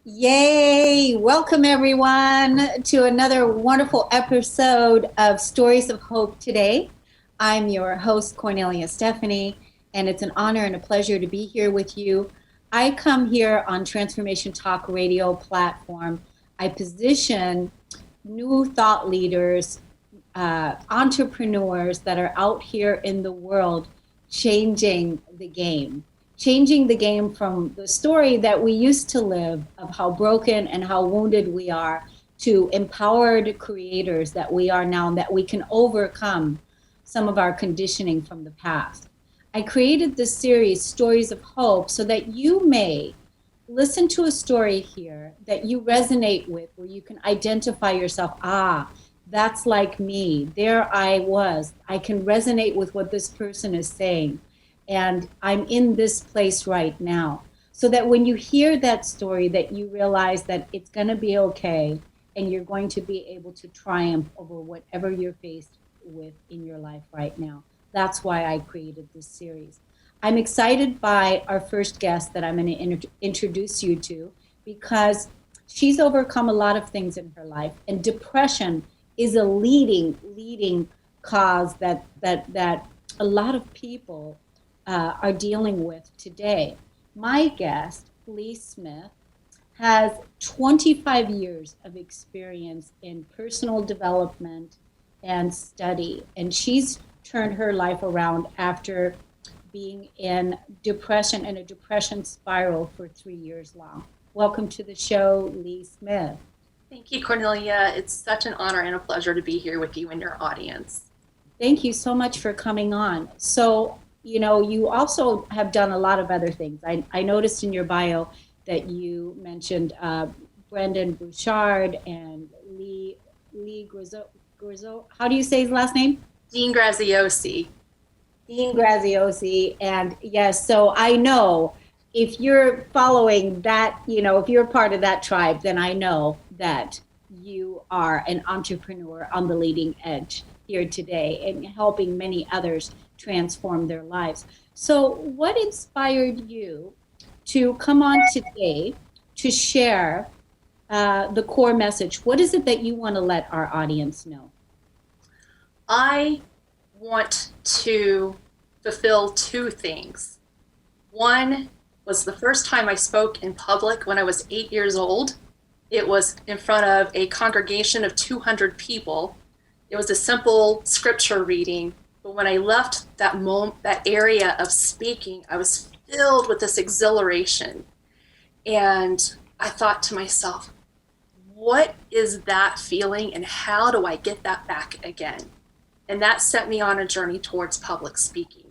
Yay! Welcome everyone to another wonderful episode of Stories of Hope today. I'm your host, Kornelia Stephanie, and it's an honor and a pleasure to be here with you. I come here on Transformation Talk radio platform. I position new thought leaders, entrepreneurs that are out here in the world changing the game from the story that we used to live of how broken and how wounded we are to empowered creators that we are now, and that we can overcome some of our conditioning from the past. I created this series, Stories of Hope, so that you may listen to a story here that you resonate with, where you can identify yourself. That's like me. There I was. I can resonate with what this person is saying. And I'm in this place right now. So that when you hear that story, that you realize that it's going to be okay, and you're going to be able to triumph over whatever you're faced with in your life right now. That's why I created this series. I'm excited by our first guest that I'm going to introduce you to, because she's overcome a lot of things in her life, and depression is a leading cause that a lot of people are dealing with today. My guest, Lee Smith, has 25 years of experience in personal development and study, and she's turned her life around after being in depression and a depression spiral for 3 years long. Welcome to the show, Lee Smith. Thank you, Cornelia. It's such an honor and a pleasure to be here with you and your audience. Thank you so much for coming on. So, you also have done a lot of other things. I noticed in your bio that you mentioned Brendan Bouchard and Lee Graziosi. How do you say his last name? Dean Graziosi. Dean Graziosi. And yes, so I know if you're following that, if you're part of that tribe, then I know that you are an entrepreneur on the leading edge here today and helping many others transform their lives. So what inspired you to come on today to share the core message? What is it that you want to let our audience know? I want to fulfill two things. One was the first time I spoke in public when I was 8 years old. It was in front of a congregation of 200 people. It was a simple scripture reading. But when I left that area of speaking, I was filled with this exhilaration. And I thought to myself, what is that feeling, and how do I get that back again? And that set me on a journey towards public speaking.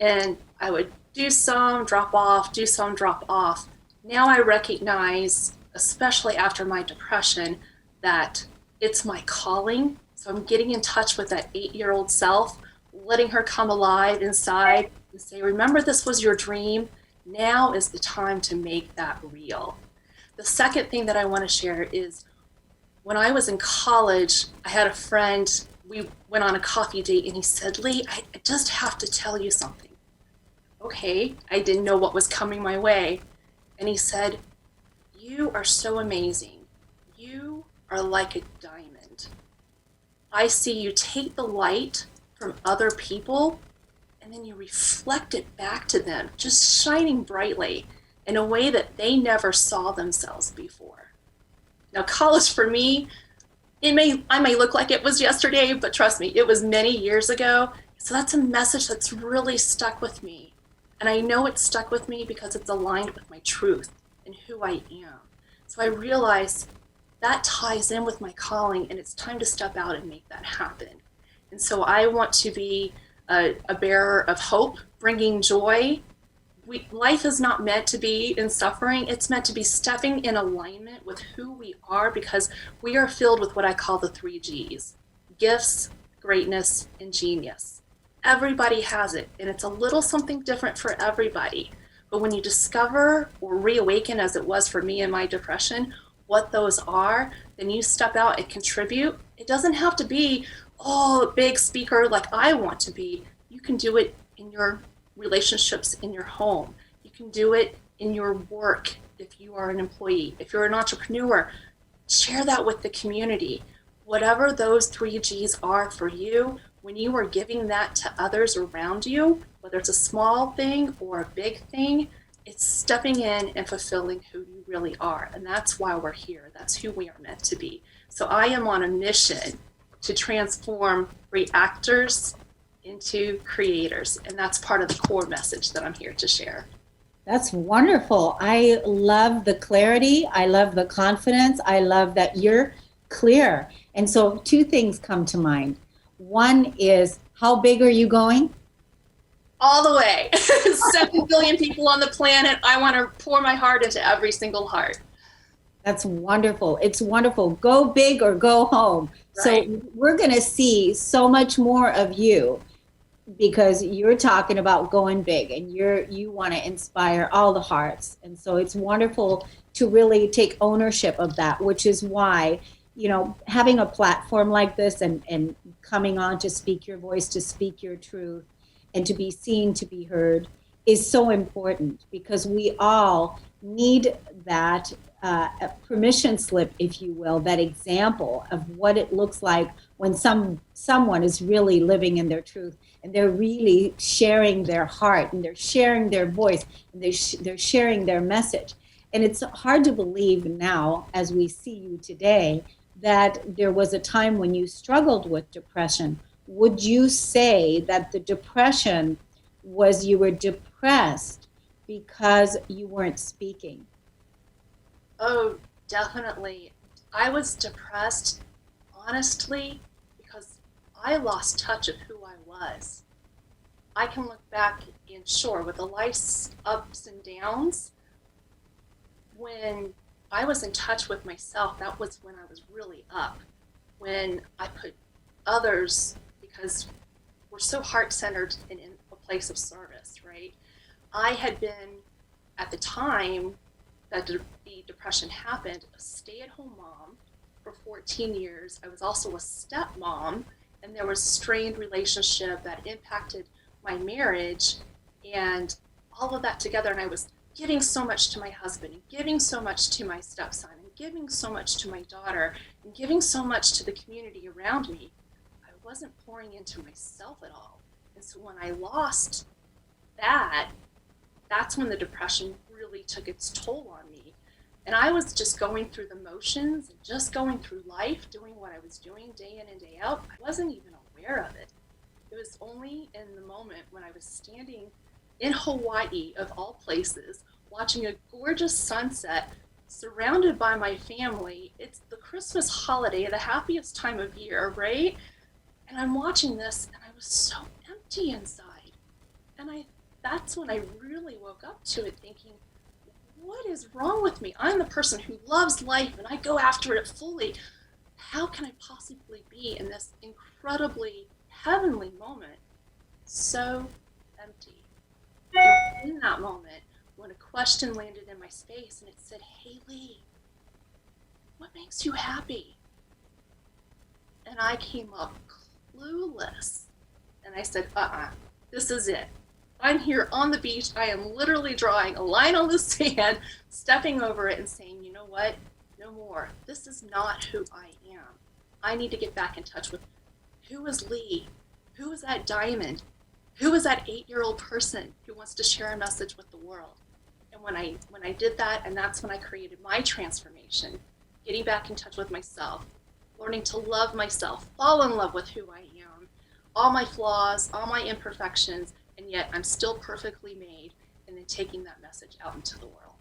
And I would do some, drop off, do some, drop off. Now I recognize, especially after my depression, that it's my calling. So I'm getting in touch with that 8-year-old self, letting her come alive inside and say, remember, this was your dream. Now is the time to make that real. The second thing that I want to share is when I was in college, I had a friend, we went on a coffee date, and he said, Lee, I just have to tell you something. Okay, I didn't know what was coming my way. And he said, you are so amazing. You are like a diamond. I see you take the light from other people, and then you reflect it back to them, just shining brightly in a way that they never saw themselves before. Now, college for me, I may look like it was yesterday, but trust me, it was many years ago. So that's a message that's really stuck with me. And I know it's stuck with me because it's aligned with my truth and who I am. So I realized that ties in with my calling, and it's time to step out and make that happen. And so I want to be a bearer of hope, bringing joy, life is not meant to be in suffering. It's meant to be stepping in alignment with who we are, because we are filled with what I call the 3 Gs: gifts, greatness, and genius. Everybody has it, and it's a little something different for everybody. But when you discover or reawaken, as it was for me in my depression, what those are, then you step out and contribute. It doesn't have to be, oh, a big speaker like I want to be. You can do it in your relationships in your home. You can do it in your work if you are an employee. If you're an entrepreneur, share that with the community. Whatever those 3 Gs are for you, when you are giving that to others around you, whether it's a small thing or a big thing, it's stepping in and fulfilling who you really are. And that's why we're here. That's who we are meant to be. So I am on a mission to transform reactors into creators. And that's part of the core message that I'm here to share. That's wonderful. I love the clarity. I love the confidence. I love that you're clear. And so 2 things come to mind. One is, how big are you going? All the way. 7 billion people on the planet. I want to pour my heart into every single heart. That's wonderful. It's wonderful. Go big or go home. Right. So we're going to see so much more of you, because you're talking about going big, and you want to inspire all the hearts. And so it's wonderful to really take ownership of that, which is why, having a platform like this and coming on to speak your voice, to speak your truth, and to be seen, to be heard, is so important, because we all need that permission slip, if you will, that example of what it looks like when someone is really living in their truth, and they're really sharing their heart, and they're sharing their voice, and they're sharing their message. And it's hard to believe now, as we see you today, that there was a time when you struggled with depression. Would you say that the depression was you were depressed because you weren't speaking? Oh, definitely. I was depressed, honestly, because I lost touch of who I was. I can look back and sure, with the life's ups and downs, when I was in touch with myself, that was when I was really up. When I put others, because we're so heart-centered and in a place of service, right? I had been, at the time that the depression happened, a stay-at-home mom for 14 years. I was also a stepmom, and there was strained relationship that impacted my marriage, and all of that together. And I was giving so much to my husband, and giving so much to my stepson, and giving so much to my daughter, and giving so much to the community around me. I wasn't pouring into myself at all. And so when I lost that, that's when the depression really took its toll on me. And I was just going through the motions and just going through life, doing what I was doing day in and day out. I wasn't even aware of it. It was only in the moment when I was standing in Hawaii, of all places, watching a gorgeous sunset, surrounded by my family. It's the Christmas holiday, the happiest time of year, right? And I'm watching this, and I was so empty inside. And that's when I really woke up to it, thinking, what is wrong with me? I'm the person who loves life, and I go after it fully. How can I possibly be in this incredibly heavenly moment so empty? And in that moment, when a question landed in my space, and it said, "Hey Lee, what makes you happy?" And I came up clueless, and I said, this is it. I'm here on the beach. I am literally drawing a line on the sand, stepping over it and saying, you know what? No more. This is not who I am. I need to get back in touch with, who is Lee? Who is that diamond? Who is that 8-year-old person who wants to share a message with the world? And when I did that, and that's when I created my transformation, getting back in touch with myself, learning to love myself, fall in love with who I am, all my flaws, all my imperfections, and yet I'm still perfectly made, and then taking that message out into the world.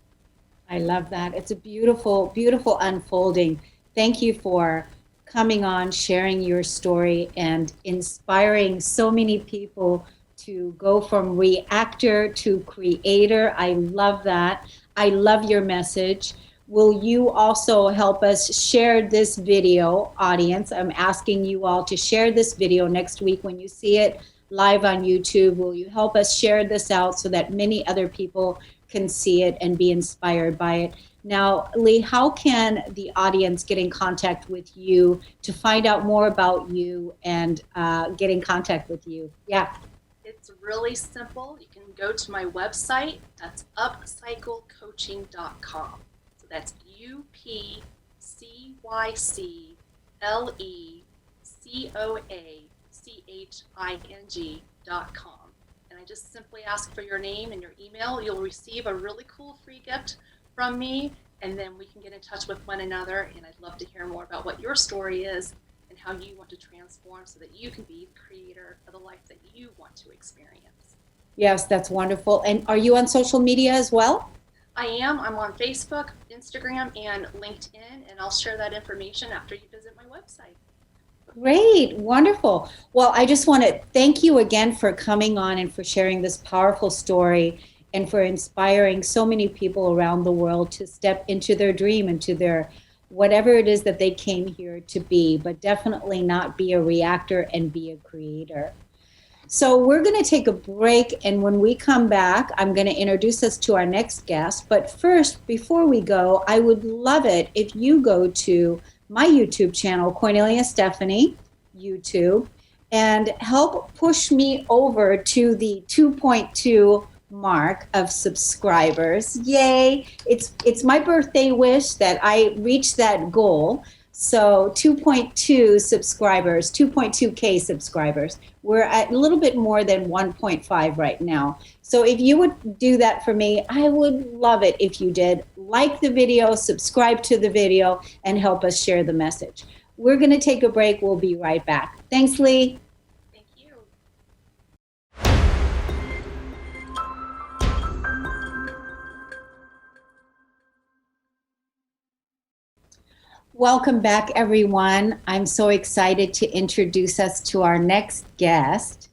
I love that. It's a beautiful, beautiful unfolding. Thank you for coming on, sharing your story, and inspiring so many people to go from reactor to creator. I love that. I love your message. Will you also help us share this video, audience? I'm asking you all to share this video next week when you see it live on YouTube. Will you help us share this out so that many other people can see it and be inspired by it? Now, Lee, how can the audience get in contact with you to find out more about you and get in contact with you? Yeah. It's really simple. You can go to my website. That's upcyclecoaching.com. So that's upcyclecoaching.com. And I just simply ask for your name and your email. You'll receive a really cool free gift from me, and then we can get in touch with one another. And I'd love to hear more about what your story is and how you want to transform so that you can be the creator of the life that you want to experience. Yes, that's wonderful. And are you on social media as well? I am. I'm on Facebook, Instagram, and LinkedIn, and I'll share that information after you visit my website. Great, wonderful. Well, I just want to thank you again for coming on and for sharing this powerful story and for inspiring so many people around the world to step into their dream, into their whatever it is that they came here to be, but definitely not be a reactor and be a creator. So we're going to take a break, and when we come back, I'm going to introduce us to our next guest. But first, before we go, I would love it if you go to my YouTube channel, Kornelia Stephanie, YouTube, and help push me over to the 2.2 mark of subscribers. Yay! It's my birthday wish that I reach that goal. So 2.2 subscribers, 2.2K subscribers. We're at a little bit more than 1.5 right now. So if you would do that for me, I would love it if you did. Like the video, subscribe to the video, and help us share the message. We're going to take a break. We'll be right back. Thanks, Lee. Thank you. Welcome back, everyone. I'm so excited to introduce us to our next guest,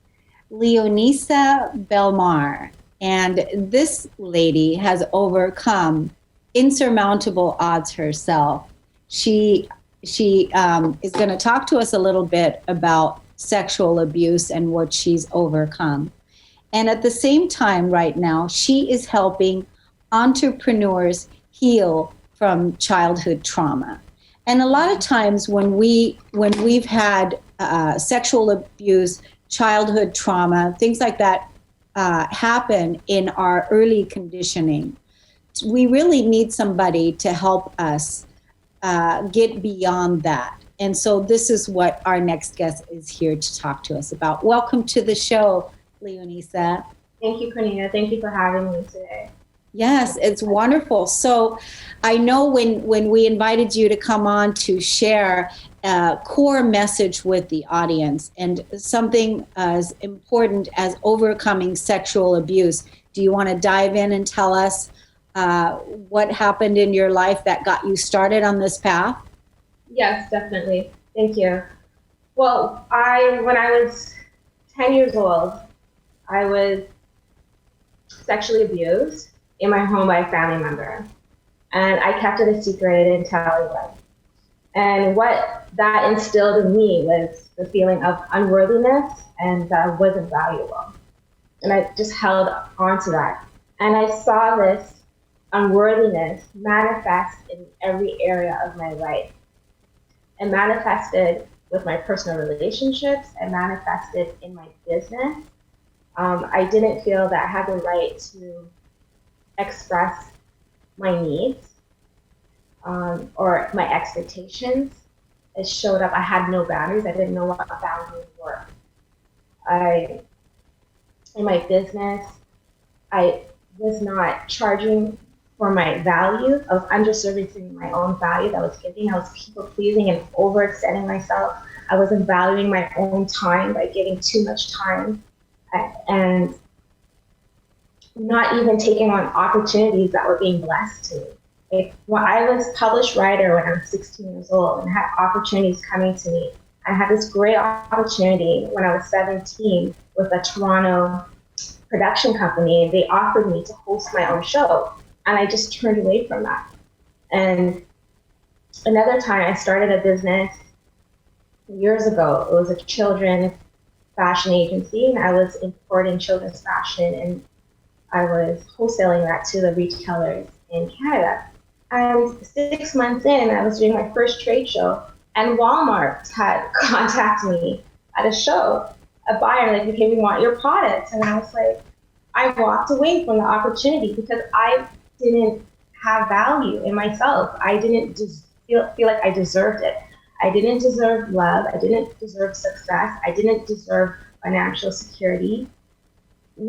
Leonissa Belmar. And this lady has overcome insurmountable odds herself. She is going to talk to us a little bit about sexual abuse and what she's overcome. And at the same time, right now, she is helping entrepreneurs heal from childhood trauma. And a lot of times when we've had sexual abuse, childhood trauma, things like that happen in our early conditioning, we really need somebody to help us get beyond that. And so this is what our next guest is here to talk to us about. Welcome to the show, Leonissa. Thank you, Kornelia. Thank you for having me today. Yes, it's wonderful. So I know when we invited you to come on to share a core message with the audience and something as important as overcoming sexual abuse, do you want to dive in and tell us what happened in your life that got you started on this path? Yes, definitely. Thank you. Well, when I was 10 years old, I was sexually abused in my home by a family member. And I kept it a secret. I didn't tell anyone. And what that instilled in me was the feeling of unworthiness and that I wasn't valuable. And I just held on to that. And I saw this unworthiness manifest in every area of my life. It manifested with my personal relationships. It manifested in my business. I didn't feel that I had the right to express my needs or my expectations. It showed up. I had no boundaries. I didn't know what boundaries were. In my business, I was not charging for my value. I was underservicing my own value that I was giving. I was people pleasing and overextending myself. I wasn't valuing my own time by giving too much time and not even taking on opportunities that were being blessed to me. I was a published writer when I was 16 years old and had opportunities coming to me. I had this great opportunity when I was 17 with a Toronto production company, and they offered me to host my own show. And I just turned away from that. And another time I started a business years ago. It was a children's fashion agency, and I was importing children's fashion, and I was wholesaling that to the retailers in Canada. And 6 months in, I was doing my first trade show, and Walmart had contacted me at a show, a buyer, like, okay, we want your products. And I was like, I walked away from the opportunity because I didn't have value in myself. I didn't just feel like I deserved it. I didn't deserve love. I didn't deserve success. I didn't deserve financial security.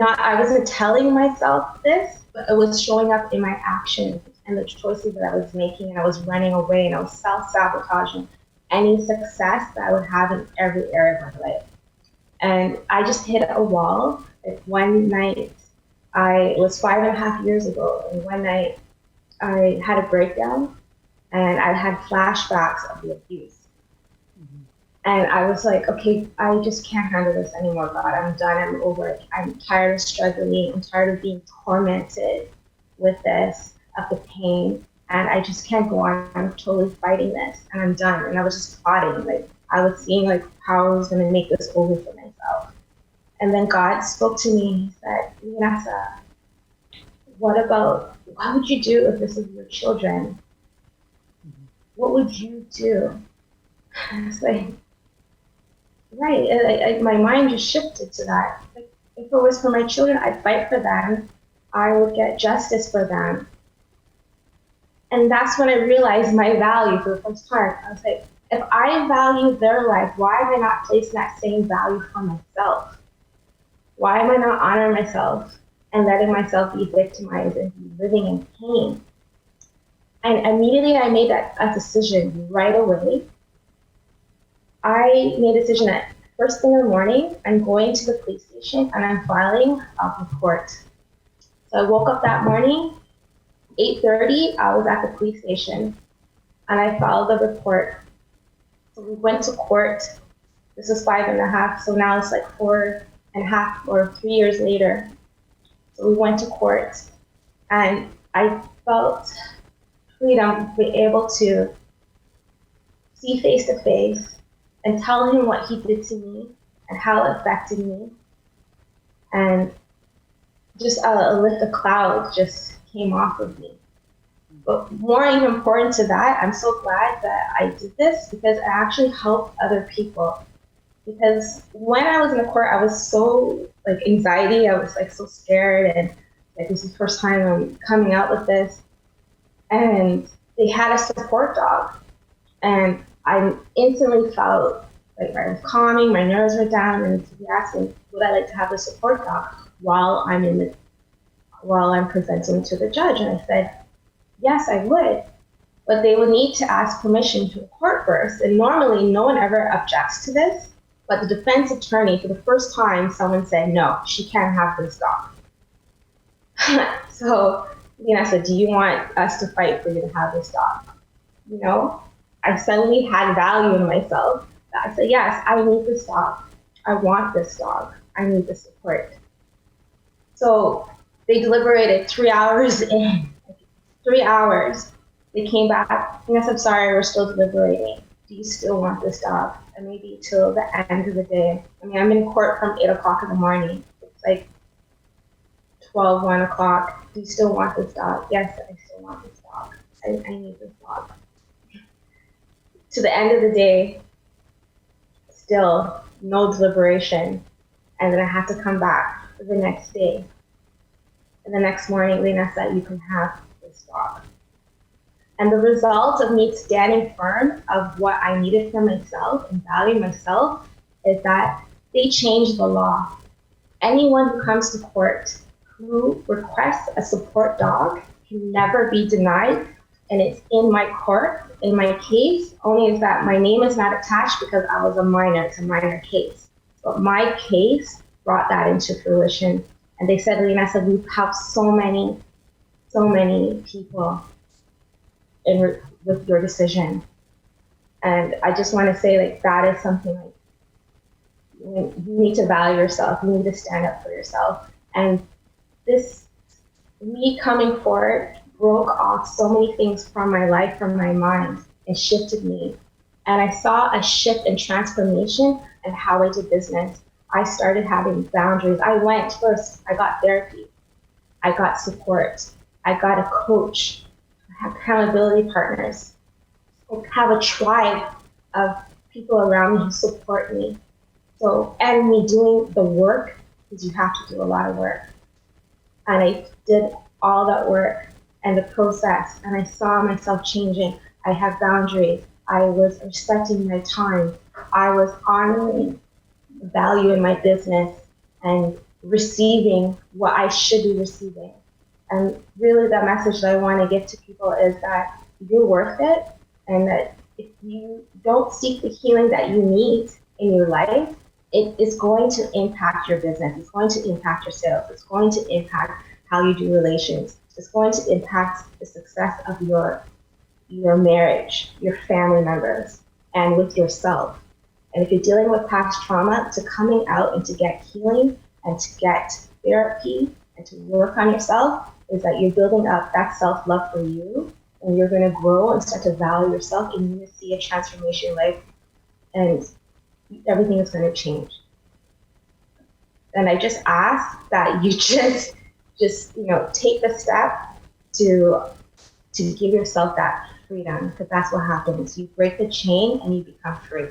I wasn't telling myself this, but it was showing up in my actions and the choices that I was making, and I was running away, and I was self-sabotaging any success that I would have in every area of my life. And I just hit a wall. Like, one night, it was 5.5 years ago, and one night I had a breakdown, and I had flashbacks of the abuse. And I was like, okay, I just can't handle this anymore, God. I'm done. I'm over it. I'm tired of struggling. I'm tired of being tormented with this, of the pain. And I just can't go on. I'm totally fighting this, and I'm done. And I was just plotting. Like, I was seeing like how I was going to make this over for myself. And then God spoke to me, and he said, Leonissa, what would you do if this was your children? What would you do? And I was like, right. And my mind just shifted to that. Like, if it was for my children, I'd fight for them. I would get justice for them. And that's when I realized my value for the first time. I was like, if I value their life, why am I not placing that same value for myself? Why am I not honoring myself and letting myself be victimized and be living in pain? And immediately I made a decision right away. I made a decision that first thing in the morning, I'm going to the police station and I'm filing a report. So I woke up that morning, 8:30, I was at the police station, and I filed the report. So we went to court. This is 5.5, so now it's like 4.5 or 3 years later. So we went to court, and I felt freedom to be able to see face to face and tell him what he did to me and how it affected me. And just a lift of clouds just came off of me. But more even important to that, I'm so glad that I did this because it actually helped other people. Because when I was in the court, I was so anxiety. I was so scared, and this is the first time I'm coming out with this. And they had a support dog, and I instantly felt like I was calming, my nerves were down, and he asked me, would I like to have a support dog while I'm presenting to the judge? And I said, yes, I would. But they would need to ask permission to the court first. And normally no one ever objects to this. But the defense attorney, for the first time, someone said, no, she can't have this dog. So I said, do you want us to fight for you to have this dog? I suddenly had value in myself. I said, yes, I need this dog. I want this dog. I need the support. So they deliberated 3 hours in. 3 hours. They came back. Yes, I'm sorry, we're still deliberating. Do you still want this dog? And maybe till the end of the day. I'm in court from 8 o'clock in the morning. It's 12, 1 o'clock. Do you still want this dog? Yes, I still want this dog. I need this dog. To the end of the day, still no deliberation. And then I have to come back the next day. And the next morning, Leonissa said, you can have this dog. And the result of me standing firm of what I needed for myself and valuing myself is that they changed the law. Anyone who comes to court who requests a support dog can never be denied. And it's in my court, in my case, only is that my name is not attached because I was a minor. It's a minor case. But my case brought that into fruition. And they said, Leonissa, we have so many people with your decision. And I just want to say that is something You need to value yourself. You need to stand up for yourself. And this, me coming forward, broke off so many things from my life, from my mind, and shifted me. And I saw a shift and transformation in how I did business. I started having boundaries. I went first, I got therapy, I got support, I got a coach, I have accountability partners, I have a tribe of people around me who support me. So, and me doing the work, because you have to do a lot of work. And I did all that work and the process, and I saw myself changing. I have boundaries. I was respecting my time. I was honoring the value in my business and receiving what I should be receiving. And really the message that I want to give to people is that you're worth it, and that if you don't seek the healing that you need in your life, it is going to impact your business. It's going to impact your sales. It's going to impact how you do relations. It's going to impact the success of your marriage, your family members, and with yourself. And if you're dealing with past trauma, to coming out and to get healing and to get therapy and to work on yourself, is that you're building up that self-love for you, and you're going to grow and start to value yourself, and you're going to see a transformation in life, and everything is going to change. And I just ask that you just take the step to give yourself that freedom, because that's what happens. You break the chain and you become free.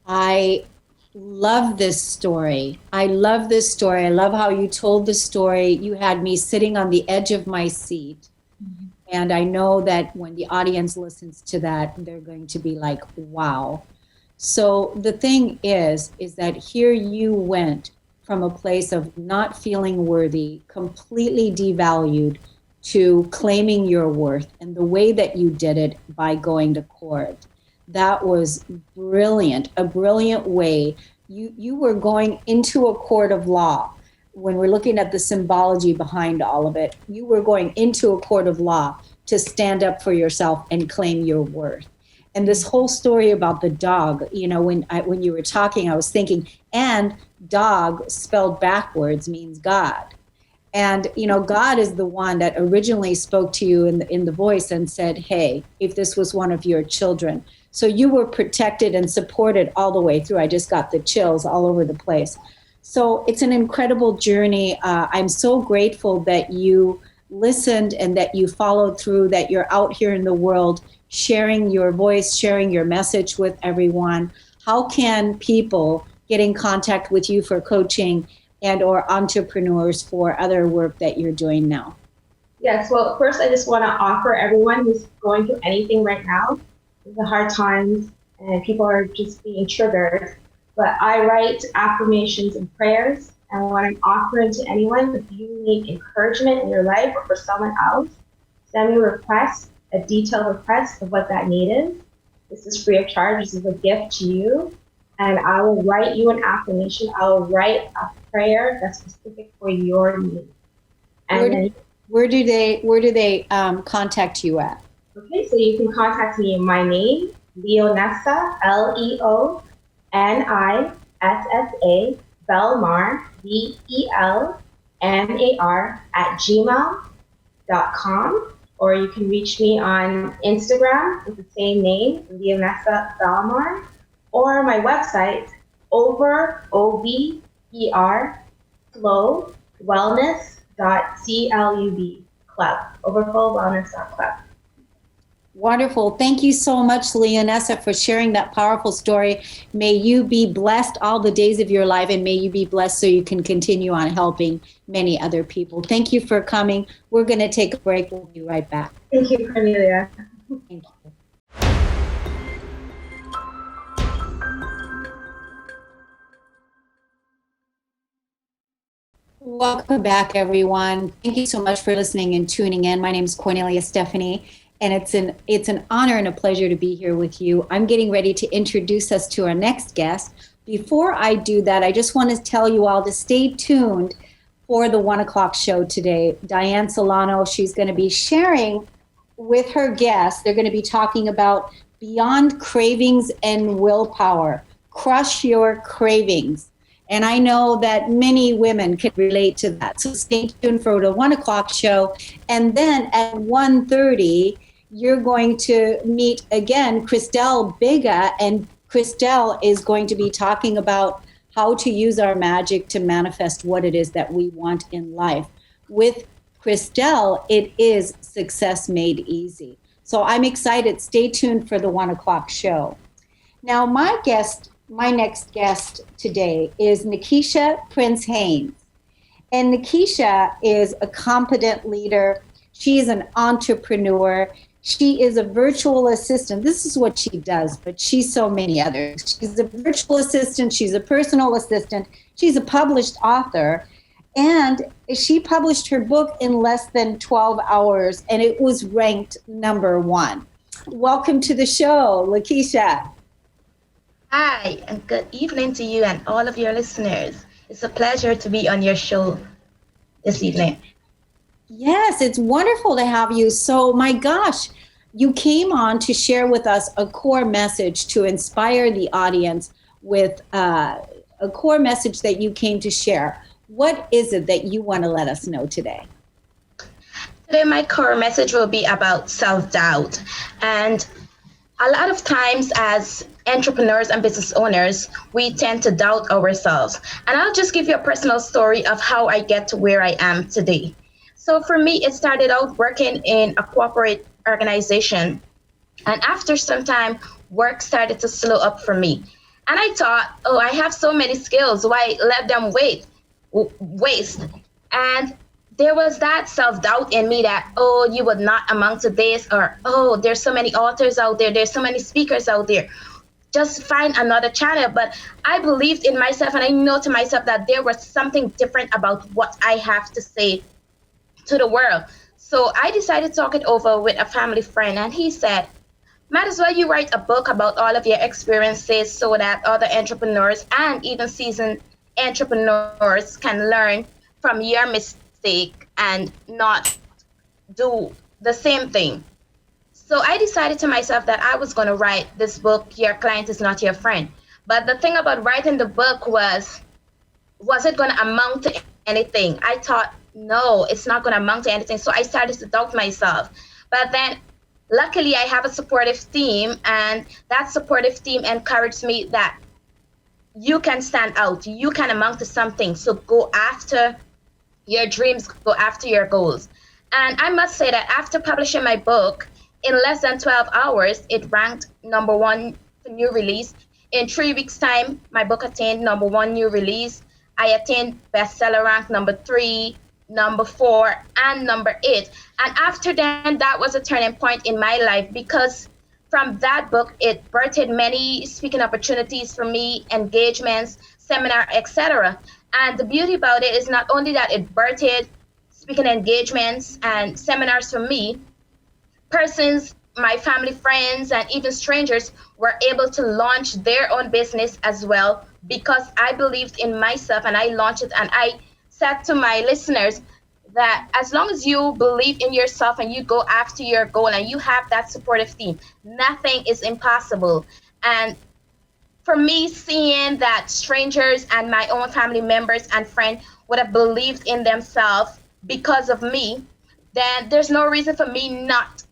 I love this story. I love this story. I love how you told the story. You had me sitting on the edge of my seat. Mm-hmm. And I know that when the audience listens to that, they're going to be like, wow. So the thing is that here you went from a place of not feeling worthy, completely devalued, to claiming your worth, and the way that you did it by going to court. That was brilliant, a brilliant way. You were going into a court of law. When we're looking at the symbology behind all of it, you were going into a court of law to stand up for yourself and claim your worth. And this whole story about the dog, when you were talking, I was thinking, and dog spelled backwards means God. And, God is the one that originally spoke to you in the voice and said, hey, if this was one of your children. So you were protected and supported all the way through. I just got the chills all over the place. So it's an incredible journey. I'm so grateful that you listened and that you followed through, that you're out here in the world sharing your voice, sharing your message with everyone. How can people get in contact with you for coaching and or entrepreneurs for other work that you're doing now? Yes, well, first I just want to offer everyone who's going through anything right now, the hard times, and people are just being triggered. But I write affirmations and prayers, and what I'm offering to anyone, if you need encouragement in your life or for someone else, send me a request, a detailed request of what that need is. This is free of charge. This is a gift to you. And I will write you an affirmation. I will write a prayer that's specific for your needs. And where do they contact you at? Okay, so you can contact me in my name, Leonissa, Leonissa, Belmar, Belmar @gmail.com, or you can reach me on Instagram with the same name, Leonissa Belmar, or my website, overflowwellness.club. Wonderful. Thank you so much, Leonissa, for sharing that powerful story. May you be blessed all the days of your life, and may you be blessed so you can continue on helping many other people. Thank you for coming. We're going to take a break. We'll be right back. Thank you, Kornelia. Thank you. Welcome back, everyone. Thank you so much for listening and tuning in. My name is Kornelia Stephanie, and it's an honor and a pleasure to be here with you. I'm getting ready to introduce us to our next guest. Before I do that, I just want to tell you all to stay tuned for the 1 o'clock show today. Diane Solano, she's going to be sharing with her guests. They're going to be talking about beyond cravings and willpower. crush your cravings. And I know that many women can relate to that. So stay tuned for the 1 o'clock show. And then at 1:30, you're going to meet again Christelle Biga, and Christelle is going to be talking about how to use our magic to manifest what it is that we want in life. With Christelle, it is success made easy. So I'm excited. Stay tuned for the 1 o'clock show. Now, my next guest today is Nekisha Prince-Haynes. And Nekisha is a competent leader. She is an entrepreneur. She is a virtual assistant. This is what she does, but she's so many others. She's a virtual assistant. She's a personal assistant. She's a published author. And she published her book in less than 12 hours, and it was ranked #1. Welcome to the show, Nekisha. Hi, and good evening to you and all of your listeners. It's a pleasure to be on your show this evening. Yes, it's wonderful to have you. So, my gosh, you came on to share with us a core message to inspire the audience with a core message that you came to share. What is it that you want to let us know today? Today, my core message will be about self-doubt. And a lot of times as entrepreneurs and business owners, we tend to doubt ourselves. And I'll just give you a personal story of how I get to where I am today. So for me, it started out working in a corporate organization. And after some time, work started to slow up for me. And I thought, oh, I have so many skills. Why let them waste? And there was that self-doubt in me that, oh, you would not amount to this, or, oh, there's so many authors out there. There's so many speakers out there. Just find another channel. But I believed in myself, and I know to myself that there was something different about what I have to say to the world. So I decided to talk it over with a family friend, and he said, might as well you write a book about all of your experiences so that other entrepreneurs and even seasoned entrepreneurs can learn from your mistake and not do the same thing. So I decided to myself that I was going to write this book, Your Client is Not Your Friend. But the thing about writing the book was it going to amount to anything? I thought, no, it's not going to amount to anything. So I started to doubt myself. But then luckily I have a supportive team, and that supportive team encouraged me that you can stand out, you can amount to something. So go after your dreams, go after your goals. And I must say that after publishing my book, in less than 12 hours, it ranked #1 for new release. In 3 weeks' time, my book attained #1 new release. I attained bestseller rank #3, #4, and #8. And after that was a turning point in my life, because from that book, it birthed many speaking opportunities for me, engagements, seminar, etc. And the beauty about it is not only that it birthed speaking engagements and seminars for me, persons, my family, friends, and even strangers were able to launch their own business as well, because I believed in myself and I launched it. And I said to my listeners that as long as you believe in yourself and you go after your goal and you have that supportive team, nothing is impossible. And for me, seeing that strangers and my own family members and friends would have believed in themselves because of me, then there's no reason for me not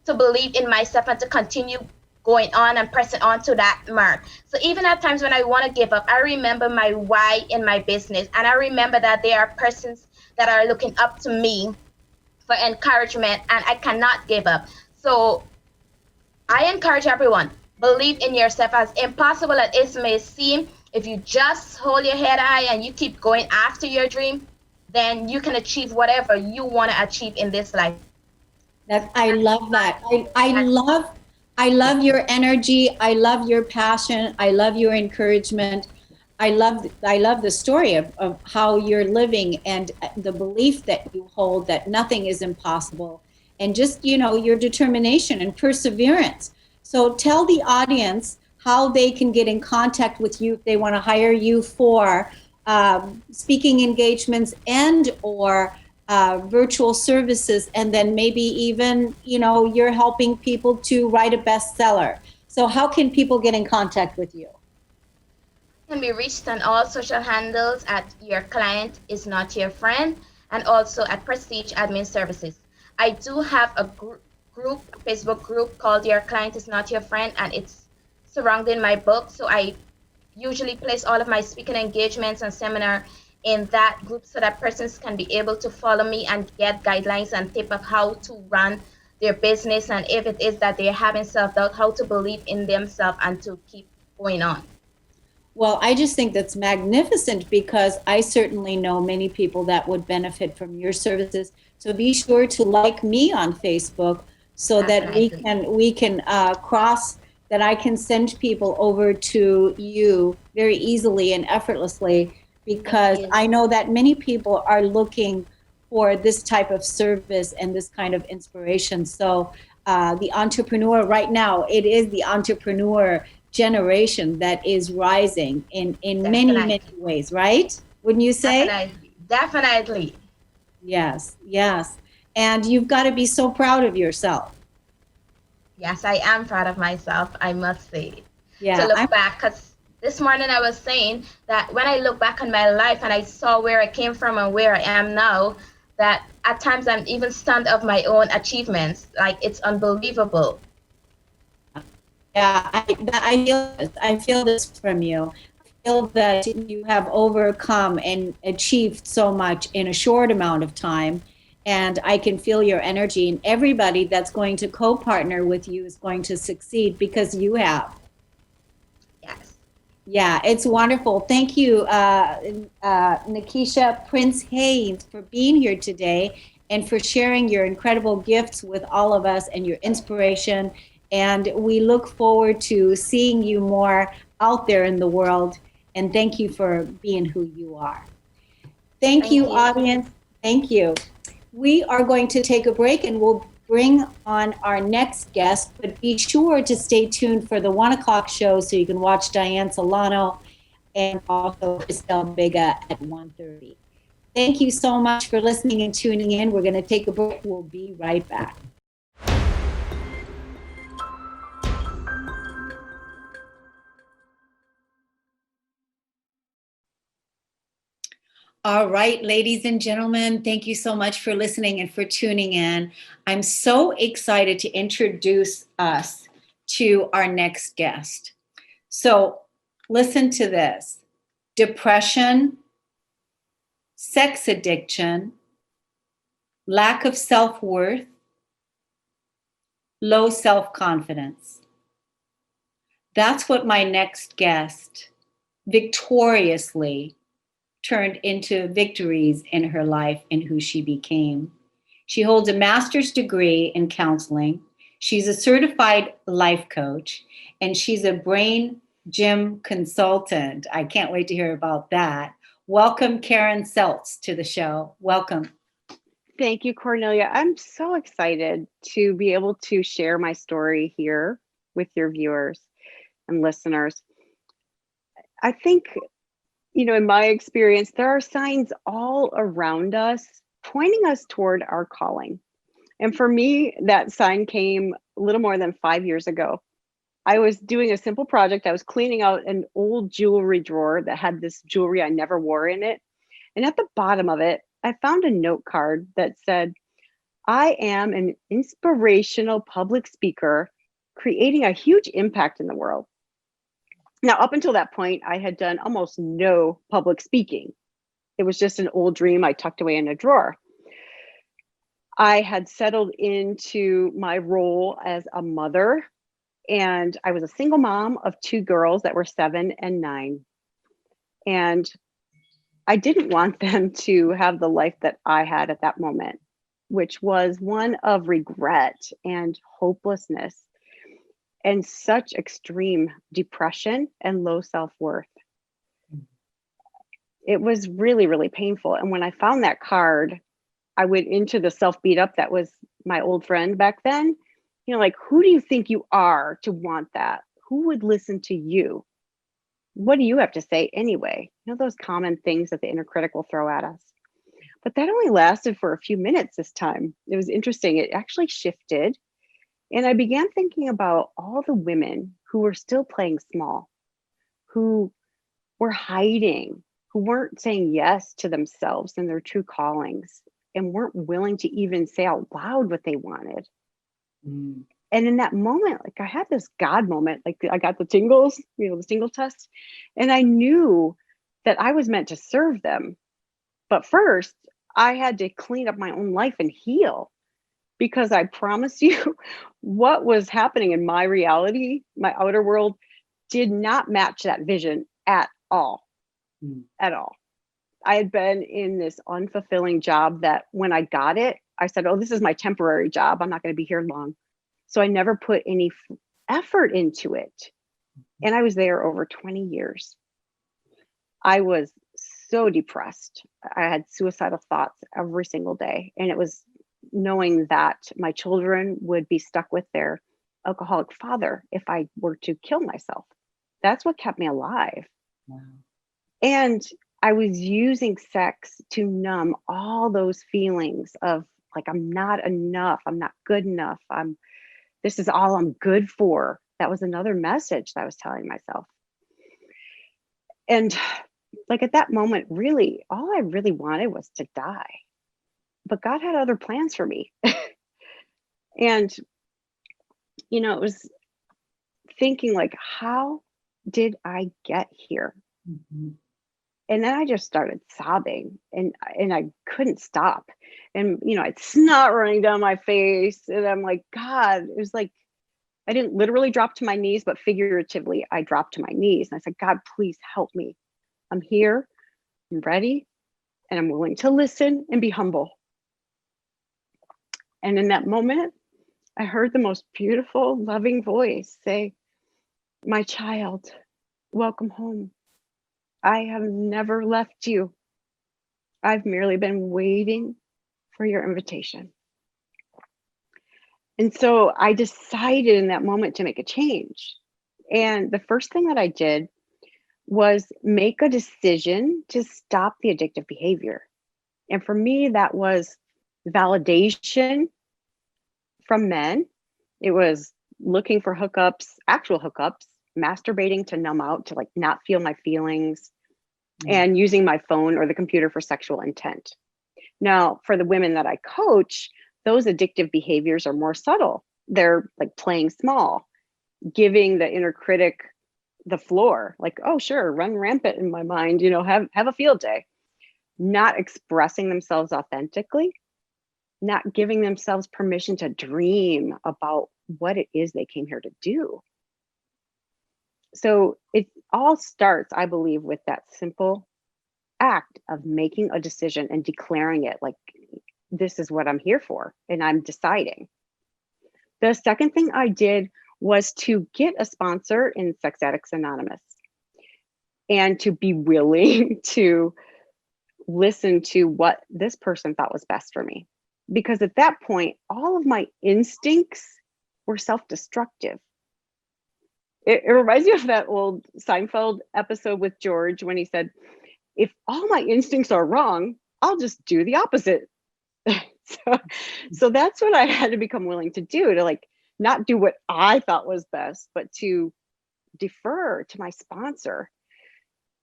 to believe in myself and to continue going on and pressing on to that mark. So even at times when I want to give up, I remember my why in my business. And I remember that there are persons that are looking up to me for encouragement, and I cannot give up. So I encourage everyone, believe in yourself. As impossible as it may seem, if you just hold your head high and you keep going after your dream, then you can achieve whatever you want to achieve in this life. I love that. I love your energy. I love your passion. I love your encouragement. I love the story of how you're living and the belief that you hold that nothing is impossible, and just, your determination and perseverance. So tell the audience how they can get in contact with you if they want to hire you for speaking engagements and or virtual services, and then maybe even, you're helping people to write a bestseller. So how can people get in contact with you? Can be reached on all social handles at Your Client Is Not Your Friend and also at Prestige Admin Services. I do have a Facebook group called Your Client Is Not Your Friend, and it's surrounding my book. So I usually place all of my speaking engagements and seminar in that group so that persons can be able to follow me and get guidelines and tip of how to run their business, and if it is that they're having self-doubt, how to believe in themselves and to keep going on. Well, I just think that's magnificent because I certainly know many people that would benefit from your services. So be sure to like me on Facebook so that we can cross, that I can send people over to you very easily and effortlessly, because I know that many people are looking for this type of service and this kind of inspiration. So the entrepreneur right now, it is the entrepreneur generation that is rising in many ways, right? Wouldn't you say? Definitely. Yes, yes. And you've got to be so proud of yourself. Yes, I am proud of myself, I must say. Yeah, to look back, because this morning I was saying that when I look back on my life and I saw where I came from and where I am now, that at times I'm even stunned of my own achievements. Like, it's unbelievable. Yeah, I feel this from you. I feel that you have overcome and achieved so much in a short amount of time. And I can feel your energy, and everybody that's going to co-partner with you is going to succeed because you have. Yes. Yeah, it's wonderful. Thank you, Nekisha Prince-Haynes, for being here today and for sharing your incredible gifts with all of us and your inspiration. And we look forward to seeing you more out there in the world. And thank you for being who you are. Thank you, audience. Thank you. We are going to take a break and we'll bring on our next guest, but be sure to stay tuned for the 1:00 show so you can watch Diane Solano and also Christelle Biga at 1:30. Thank you so much for listening and tuning in. We're going to take a break. We'll be right back. All right, ladies and gentlemen, thank you so much for listening and for tuning in. I'm so excited to introduce us to our next guest. So listen to this: depression, sex addiction, lack of self-worth, low self-confidence. That's what my next guest victoriously turned into victories in her life and who she became. She holds a master's degree in counseling. She's a certified life coach, and she's a brain gym consultant. I can't wait to hear about that. Welcome, Karen Seltz, to the show. Welcome. Thank you, Kornelia. I'm so excited to be able to share my story here with your viewers and listeners. I think, in my experience, there are signs all around us pointing us toward our calling. And for me, that sign came a little more than 5 years ago. I was doing a simple project. I was cleaning out an old jewelry drawer that had this jewelry I never wore in it. And at the bottom of it, I found a note card that said, "I am an inspirational public speaker creating a huge impact in the world." Now, up until that point, I had done almost no public speaking. It was just an old dream I tucked away in a drawer. I had settled into my role as a mother, and I was a single mom of 2 girls that were 7 and 9. And I didn't want them to have the life that I had at that moment, which was one of regret and hopelessness and such extreme depression and low self-worth. It was really, really painful. And when I found that card, I went into the self-beat up that was my old friend back then. Like, who do you think you are to want that? Who would listen to you? What do you have to say anyway? Those common things that the inner critic will throw at us. But that only lasted for a few minutes this time. It was interesting. It actually shifted. And I began thinking about all the women who were still playing small, who were hiding, who weren't saying yes to themselves and their true callings, and weren't willing to even say out loud what they wanted. Mm. And in that moment, like I had this God moment, like I got the tingles, the tingle test, and I knew that I was meant to serve them. But first, I had to clean up my own life and heal, because I promise you, what was happening in my reality, my outer world, did not match that vision at all. At all. I had been in this unfulfilling job that when I got it, I said, oh, this is my temporary job. I'm not going to be here long. So I never put any effort into it. And I was there over 20 years. I was so depressed. I had suicidal thoughts every single day. And it was knowing that my children would be stuck with their alcoholic father if I were to kill myself. That's what kept me alive. Wow. And I was using sex to numb all those feelings of like, I'm not enough. I'm not good enough. This is all I'm good for. That was another message that I was telling myself. And like at that moment, really, all I really wanted was to die. But God had other plans for me. And, it was thinking like, how did I get here? Mm-hmm. And then I just started sobbing, and I couldn't stop. And, I'd snot running down my face. And I'm like, God, it was like, I didn't literally drop to my knees, but figuratively, I dropped to my knees. And I said, God, please help me. I'm here, I'm ready, and I'm willing to listen and be humble. And in that moment, I heard the most beautiful, loving voice say, my child, welcome home. I have never left you. I've merely been waiting for your invitation. And so I decided in that moment to make a change. And the first thing that I did was make a decision to stop the addictive behavior. And for me, that was validation from men. It was looking for hookups, actual hookups, masturbating to numb out, to like not feel my feelings, and using my phone or the computer for sexual intent. Now, for the women that I coach, those addictive behaviors are more subtle. They're like playing small, giving the inner critic the floor, like, oh, sure, run rampant in my mind, have a field day. Not expressing themselves authentically, not giving themselves permission to dream about what it is they came here to do. So it all starts, I believe, with that simple act of making a decision and declaring it like, this is what I'm here for, and I'm deciding. The second thing I did was to get a sponsor in Sex Addicts Anonymous and to be willing to listen to what this person thought was best for me. Because at that point, all of my instincts were self-destructive. It reminds me of that old Seinfeld episode with George when he said, if all my instincts are wrong, I'll just do the opposite. So that's what I had to become willing to do, to like not do what I thought was best, but to defer to my sponsor.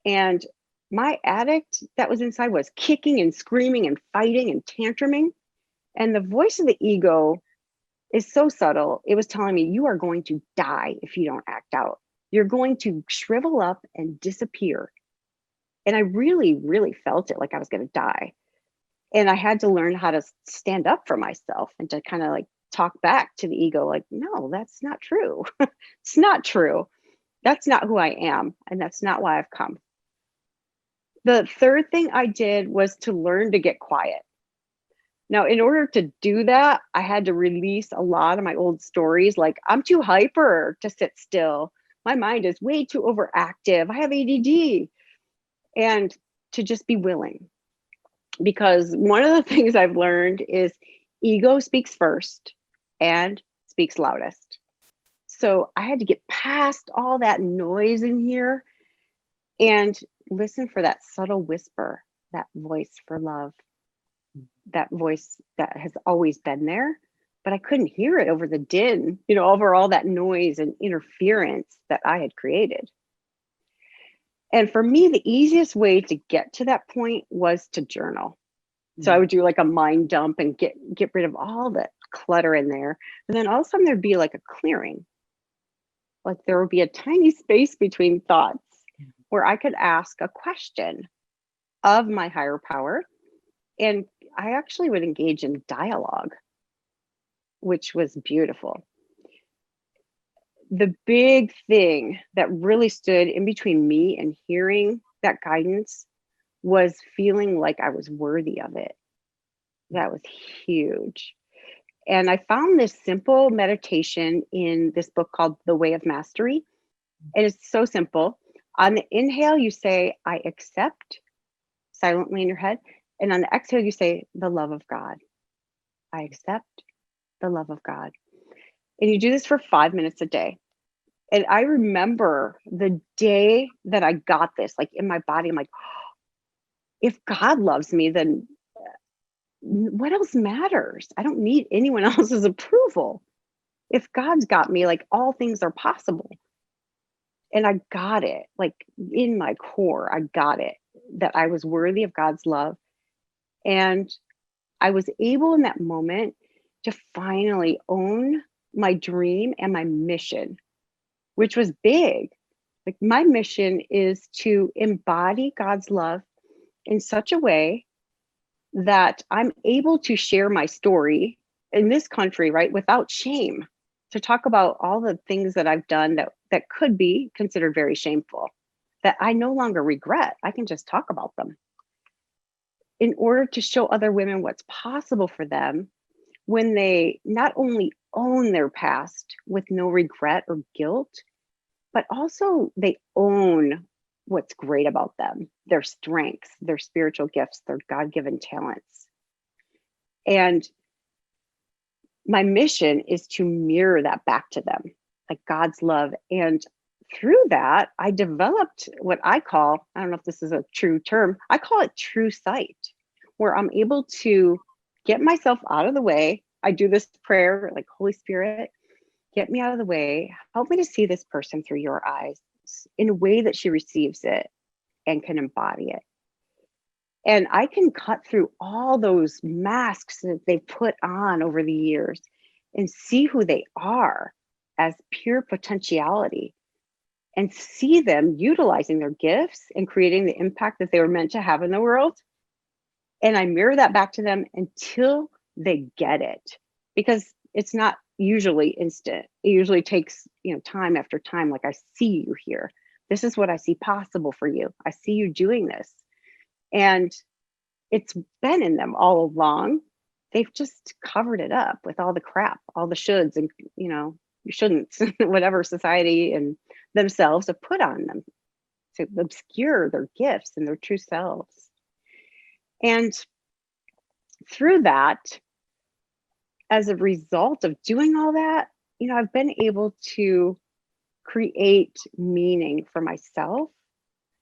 And my addict that was inside was kicking and screaming and fighting and tantruming. And the voice of the ego is so subtle. It was telling me, you are going to die if you don't act out. You're going to shrivel up and disappear. And I really, really felt it, like I was going to die. And I had to learn how to stand up for myself and to kind of like talk back to the ego, like, no, that's not true. It's not true. That's not who I am. And that's not why I've come. The third thing I did was to learn to get quiet. Now, in order to do that, I had to release a lot of my old stories, like I'm too hyper to sit still. My mind is way too overactive. I have ADD. And to just be willing. Because one of the things I've learned is ego speaks first and speaks loudest. So I had to get past all that noise in here and listen for that subtle whisper, that voice for love, that voice that has always been there, but I couldn't hear it over the din, over all that noise and interference that I had created. And for me, the easiest way to get to that point was to journal. So I would do like a mind dump and get rid of all that clutter in there. And then all of a sudden there'd be like a clearing. Like there would be a tiny space between thoughts where I could ask a question of my higher power. And I actually would engage in dialogue, which was beautiful. The big thing that really stood in between me and hearing that guidance was feeling like I was worthy of it. That was huge. And I found this simple meditation in this book called The Way of Mastery. And it's so simple. On the inhale, you say, I accept, silently in your head. And on the exhale, you say, the love of God. I accept the love of God. And you do this for 5 minutes a day. And I remember the day that I got this, like in my body, I'm like, oh, if God loves me, then what else matters? I don't need anyone else's approval. If God's got me, like all things are possible. And I got it, like in my core, I got it, that I was worthy of God's love. And I was able in that moment to finally own my dream and my mission, which was big. Like my mission is to embody God's love in such a way that I'm able to share my story in this country, right, without shame, to talk about all the things that I've done that could be considered very shameful, that I no longer regret. I can just talk about them in order to show other women what's possible for them when they not only own their past with no regret or guilt, but also they own what's great about them, their strengths, their spiritual gifts, their God-given talents. And my mission is to mirror that back to them, like God's love. And through that, I developed what I call, I don't know if this is a true term, I call it true sight, where I'm able to get myself out of the way. I do this prayer, like, Holy Spirit, get me out of the way. Help me to see this person through your eyes in a way that she receives it and can embody it. And I can cut through all those masks that they've put on over the years and see who they are as pure potentiality and see them utilizing their gifts and creating the impact that they were meant to have in the world. And I mirror that back to them until they get it, because it's not usually instant. It usually takes, time after time. Like, I see you here. This is what I see possible for you. I see you doing this. And it's been in them all along. They've just covered it up with all the crap, all the shoulds and, you shouldn't, whatever society and themselves have put on them to obscure their gifts and their true selves. And through that, as a result of doing all that, I've been able to create meaning for myself,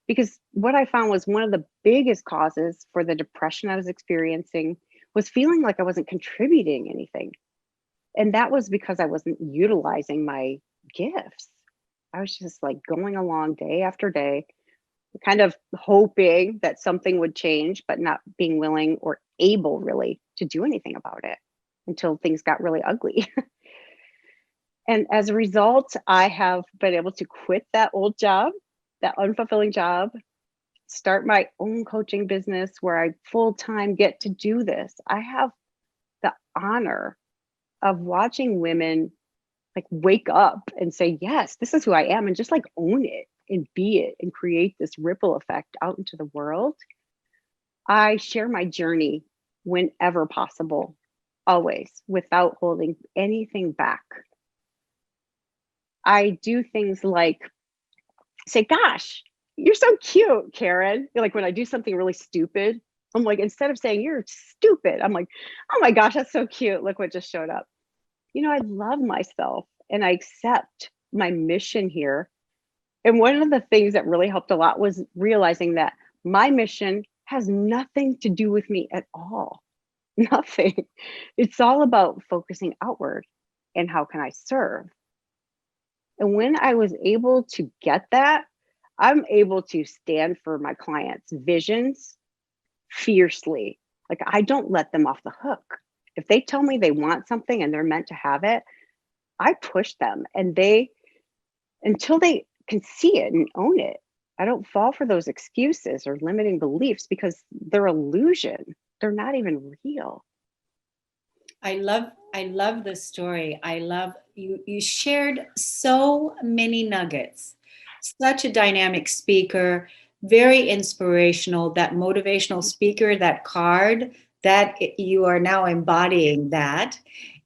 because what I found was one of the biggest causes for the depression I was experiencing was feeling like I wasn't contributing anything. And that was because I wasn't utilizing my gifts. I was just like going along day after day, kind of hoping that something would change, but not being willing or able really to do anything about it until things got really ugly. And as a result, I have been able to quit that old job, that unfulfilling job, start my own coaching business where I full-time get to do this. I have the honor of watching women like wake up and say, yes, this is who I am, and just like own it and be it and create this ripple effect out into the world. I share my journey whenever possible, always, without holding anything back. I do things like say, gosh, you're so cute, Karen. Like when I do something really stupid, I'm like, instead of saying you're stupid, I'm like, oh my gosh, that's so cute. Look what just showed up. I love myself and I accept my mission here. And one of the things that really helped a lot was realizing that my mission has nothing to do with me at all. Nothing. It's all about focusing outward and how can I serve? And when I was able to get that, I'm able to stand for my clients' visions fiercely. Like, I don't let them off the hook. If they tell me they want something and they're meant to have it, I push them, and until they can see it and own it. I don't fall for those excuses or limiting beliefs because they're illusion. They're not even real. I love the story. I love you shared so many nuggets. Such a dynamic speaker, very inspirational, that motivational speaker, that card, that you are now embodying that.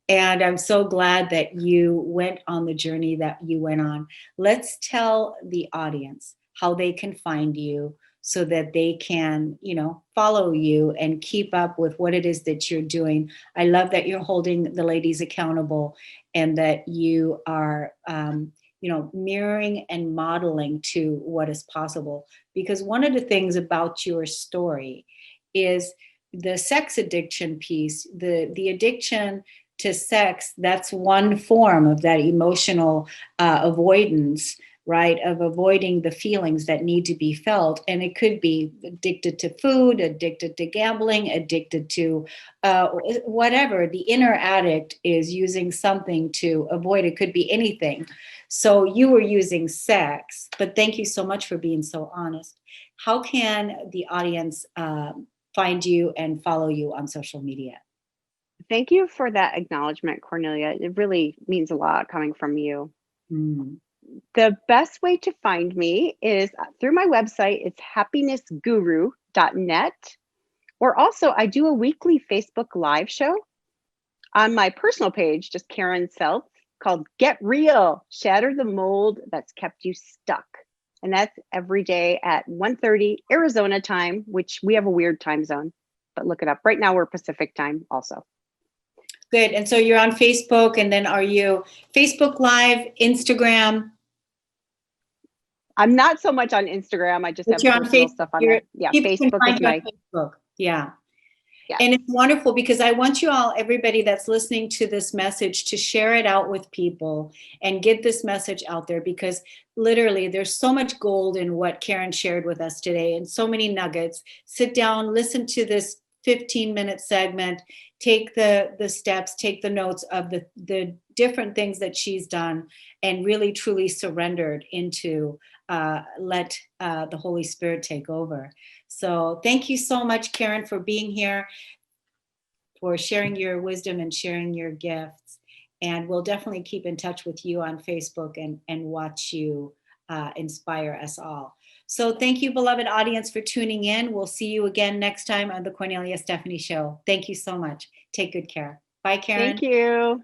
And I'm so glad that you went on the journey that you went on. Let's tell the audience how they can find you so that they can, follow you and keep up with what it is that you're doing. I love that you're holding the ladies accountable and that you are, mirroring and modeling to what is possible. Because one of the things about your story is the sex addiction piece, the addiction to sex. That's one form of that emotional avoidance, right? Of avoiding the feelings that need to be felt. And it could be addicted to food, addicted to gambling, addicted to whatever. The inner addict is using something to avoid. It could be anything. So you were using sex, but thank you so much for being so honest. How can the audience find you and follow you on social media? Thank you for that acknowledgement, Cornelia. It really means a lot coming from you. Mm. The best way to find me is through my website. It's happinessguru.net. Or also, I do a weekly Facebook Live show on my personal page, just Karen Seltz, called Get Real, Shatter the Mold That's Kept You Stuck. And that's every day at 1:30 Arizona time, which we have a weird time zone, but look it up. Right now, we're Pacific time also. Good. And so you're on Facebook, and then are you Facebook Live, Instagram? I'm not so much on Instagram. I just have You're on personal Facebook. stuff on there. Yeah, Facebook is my. Facebook. Yeah. Yeah. And it's wonderful because I want you all, everybody that's listening to this message, to share it out with people and get this message out there, because literally there's so much gold in what Karen shared with us today and so many nuggets. Sit down, listen to this 15-minute segment, take the steps, take the notes of the different things that she's done, and really truly surrendered into let the Holy Spirit take over. So thank you so much, Karen, for being here, for sharing your wisdom and sharing your gifts. And we'll definitely keep in touch with you on Facebook and watch you inspire us all. So thank you, beloved audience, for tuning in. We'll see you again next time on the Kornelia Stephanie Show. Thank you so much. Take good care. Bye, Karen. Thank you.